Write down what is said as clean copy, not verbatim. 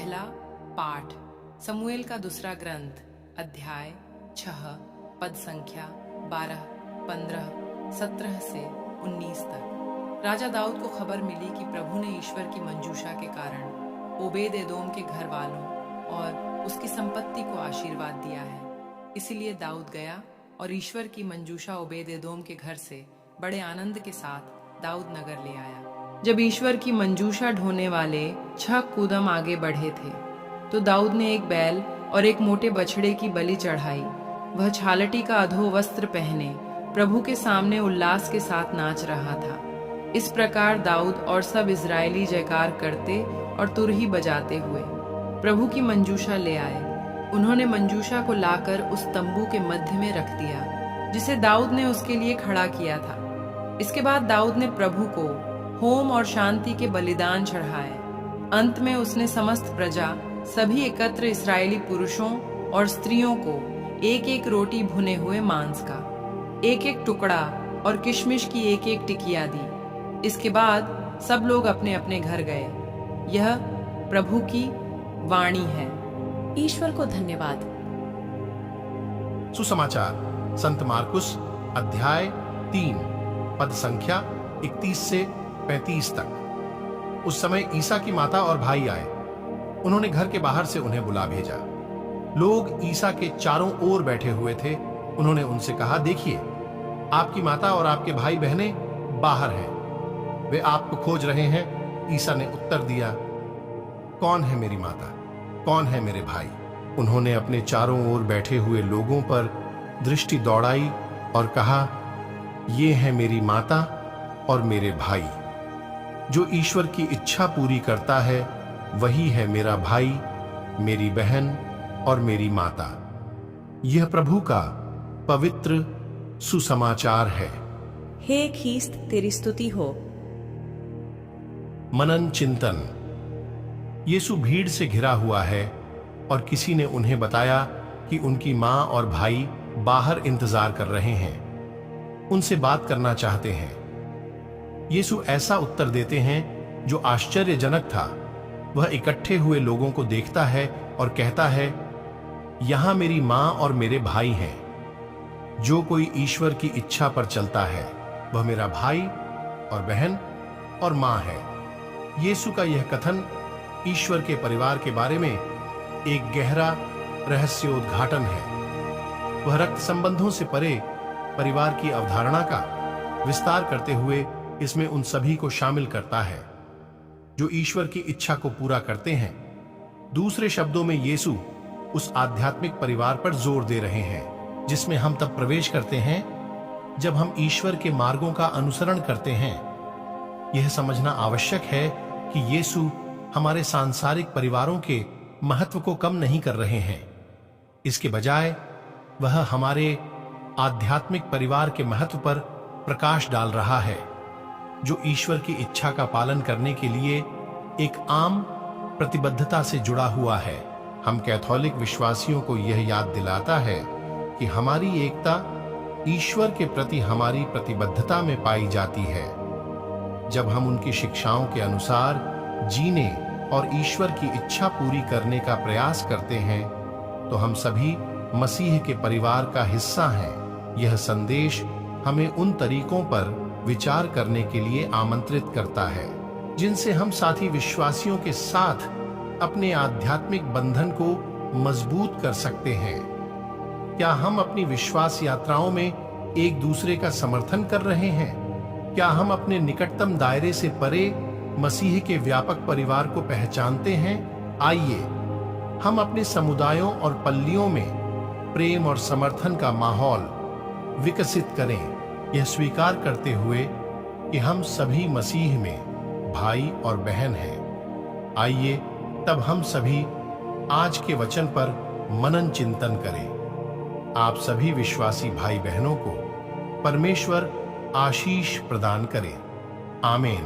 पहला पाठ समूएल का दूसरा ग्रंथ अध्याय 6 पद संख्या 12, 15, 17 से 19 तक। राजा दाऊद को खबर मिली कि प्रभु ने ईश्वर की मंजूषा के कारण ओबेद एदोम के घर वालों और उसकी संपत्ति को आशीर्वाद दिया है। इसीलिए दाऊद गया और ईश्वर की मंजूषा ओबेद एदोम के घर से बड़े आनंद के साथ दाऊद नगर ले आया। जब ईश्वर की मंजूषा ढोने वाले 6 कूदम आगे बढ़े थे तो दाऊद ने एक बैल और एक मोटे बछड़े की बलि चढ़ाई। वह छालटी का अधो वस्त्र पहने प्रभु के सामने उल्लास के साथ नाच रहा था। इस प्रकार दाऊद और सब इजरायली जयकार करते और तुरही बजाते हुए प्रभु की मंजूषा ले आए। उन्होंने मंजूषा को लाकर उस तंबू के मध्य में रख दिया जिसे दाऊद ने उसके लिए खड़ा किया था। इसके बाद दाऊद ने प्रभु को होम और शांति के बलिदान चढ़ाए। अंत में उसने समस्त प्रजा, सभी एकत्र इस्राएली पुरुषों और स्त्रियों को एक एक रोटी भुने हुए मांस का एक एक टुकड़ा और किशमिश की एक एक टिकिया दी। इसके बाद सब लोग अपने अपने घर गए। यह प्रभु की वाणी है। ईश्वर को धन्यवाद। सुसमाचार संत मार्कुस अध्याय 3 पद संख्या 31 से 35 तक। उस समय ईसा की माता और भाई आए। उन्होंने घर के बाहर से उन्हें बुला भेजा। लोग ईसा के चारों ओर बैठे हुए थे। उन्होंने उनसे कहा, देखिए, आपकी माता और आपके भाई बहनें बाहर हैं, वे आपको खोज रहे हैं। ईसा ने उत्तर दिया, कौन है मेरी माता, कौन है मेरे भाई? उन्होंने अपने चारों ओर बैठे हुए लोगों पर दृष्टि दौड़ाई और कहा, ये है मेरी माता और मेरे भाई। जो ईश्वर की इच्छा पूरी करता है वही है मेरा भाई, मेरी बहन और मेरी माता। यह प्रभु का पवित्र सुसमाचार है। हे ख्रीस्त, तेरी स्तुति हो। मनन चिंतन। यीशु भीड़ से घिरा हुआ है और किसी ने उन्हें बताया कि उनकी मां और भाई बाहर इंतजार कर रहे हैं, उनसे बात करना चाहते हैं। यीशु ऐसा उत्तर देते हैं जो आश्चर्यजनक था। वह इकट्ठे हुए लोगों को देखता है और कहता है, यहां मेरी मां और मेरे भाई हैं। जो कोई ईश्वर की इच्छा पर चलता है वह मेरा भाई और बहन और मां है। यीशु का यह कथन ईश्वर के परिवार के बारे में एक गहरा रहस्योद्घाटन है। वह रक्त संबंधों से परे परिवार की अवधारणा का विस्तार करते हुए इसमें उन सभी को शामिल करता है जो ईश्वर की इच्छा को पूरा करते हैं। दूसरे शब्दों में यीशु उस आध्यात्मिक परिवार पर जोर दे रहे हैं जिसमें हम तब प्रवेश करते हैं जब हम ईश्वर के मार्गों का अनुसरण करते हैं। यह समझना आवश्यक है कि यीशु हमारे सांसारिक परिवारों के महत्व को कम नहीं कर रहे हैं। इसके बजाय वह हमारे आध्यात्मिक परिवार के महत्व पर प्रकाश डाल रहा है जो ईश्वर की इच्छा का पालन करने के लिए एक आम प्रतिबद्धता से जुड़ा हुआ है। हम कैथोलिक विश्वासियों को यह याद दिलाता है कि हमारी एकता ईश्वर के प्रति हमारी प्रतिबद्धता में पाई जाती है। जब हम उनकी शिक्षाओं के अनुसार जीने और ईश्वर की इच्छा पूरी करने का प्रयास करते हैं तो हम सभी मसीह के परिवार का हिस्सा हैं। यह संदेश हमें उन तरीकों पर विचार करने के लिए आमंत्रित करता है जिनसे हम साथी विश्वासियों के साथ अपने आध्यात्मिक बंधन को मजबूत कर सकते हैं। क्या हम अपनी विश्वास यात्राओं में एक दूसरे का समर्थन कर रहे हैं? क्या हम अपने निकटतम दायरे से परे मसीह के व्यापक परिवार को पहचानते हैं? आइए हम अपने समुदायों और पल्लियों में प्रेम और समर्थन का माहौल विकसित करें, यह स्वीकार करते हुए कि हम सभी मसीह में भाई और बहन हैं। आइए तब हम सभी आज के वचन पर मनन चिंतन करें। आप सभी विश्वासी भाई बहनों को परमेश्वर आशीष प्रदान करे। आमीन।